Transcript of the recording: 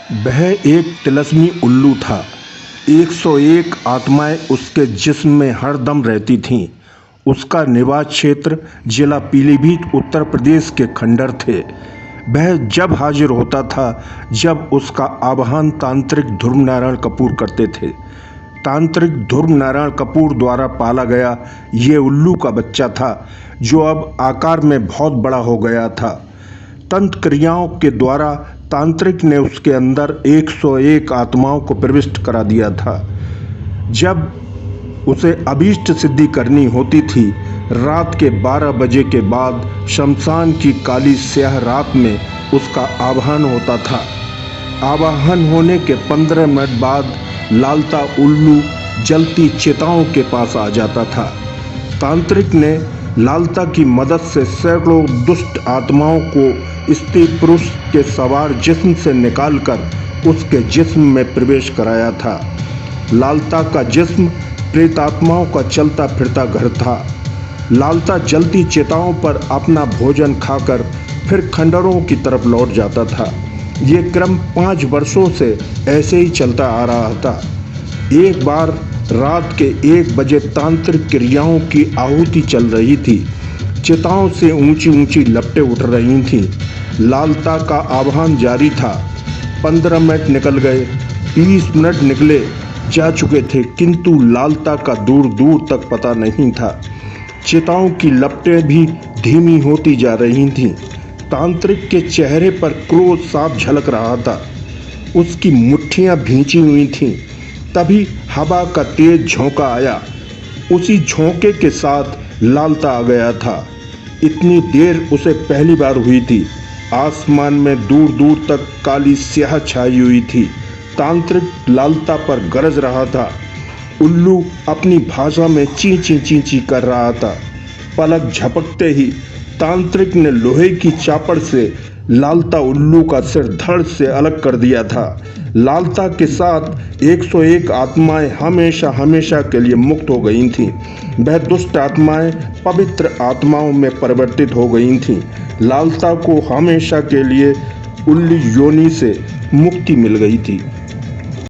वह एक तिलस्मी उल्लू था। 101 आत्माएं उसके जिस्म में हरदम रहती थीं। उसका निवास क्षेत्र जिला पीलीभीत उत्तर प्रदेश के खंडर थे। वह जब हाजिर होता था जब उसका आवाहन तांत्रिक ध्रुव नारायण कपूर करते थे। तांत्रिक ध्रुव नारायण कपूर द्वारा पाला गया ये उल्लू का बच्चा था जो अब आकार में बहुत बड़ा हो गया था। तंत्र क्रियाओं के द्वारा तांत्रिक ने उसके अंदर 101 आत्माओं को प्रविष्ट करा दिया था। जब उसे अभीष्ट सिद्धि करनी होती थी, रात के 12 बजे के बाद शमशान की काली स्याह रात में उसका आवाहन होता था। आवाहन होने के 15 मिनट बाद लालता उल्लू जलती चिताओं के पास आ जाता था। तांत्रिक ने लालता की मदद से सैकड़ों दुष्ट आत्माओं को स्त्री पुरुष के सवार जिस्म से निकालकर उसके जिस्म में प्रवेश कराया था। लालता का जिस्म प्रेतात्माओं का चलता फिरता घर था। लालता जलती चिताओं पर अपना भोजन खाकर फिर खंडरों की तरफ लौट जाता था। ये क्रम 5 वर्षों से ऐसे ही चलता आ रहा था। एक बार रात के 1 बजे तांत्रिक क्रियाओं की आहुति चल रही थी। चिताओं से ऊंची ऊंची लपटें उठ रही थीं। लालता का आह्वान जारी था। 15 मिनट निकल गए, 20 मिनट निकले जा चुके थे, किंतु लालता का दूर दूर तक पता नहीं था। चिताओं की लपटें भी धीमी होती जा रही थीं। तांत्रिक के चेहरे पर क्रोध साफ झलक रहा था। उसकी मुट्ठियां भींची हुई थीं। तभी हवा का तेज झोंका आया। उसी झोंके के साथ लालता आ गया था। इतनी देर उसे पहली बार हुई थी। आसमान में दूर दूर तक काली स्याह छाई हुई थी। तांत्रिक लालता पर गरज रहा था। उल्लू अपनी भाषा में ची ची ची ची कर रहा था। पलक झपकते ही तांत्रिक ने लोहे की चापड़ से लालता उल्लू का सिर धड़ से अलग कर दिया था। लालता के साथ 101 आत्माएं हमेशा हमेशा के लिए मुक्त हो गई थीं। वह दुष्ट आत्माएं पवित्र आत्माओं में परिवर्तित हो गई थीं। लालता को हमेशा के लिए उल्ली योनि से मुक्ति मिल गई थी।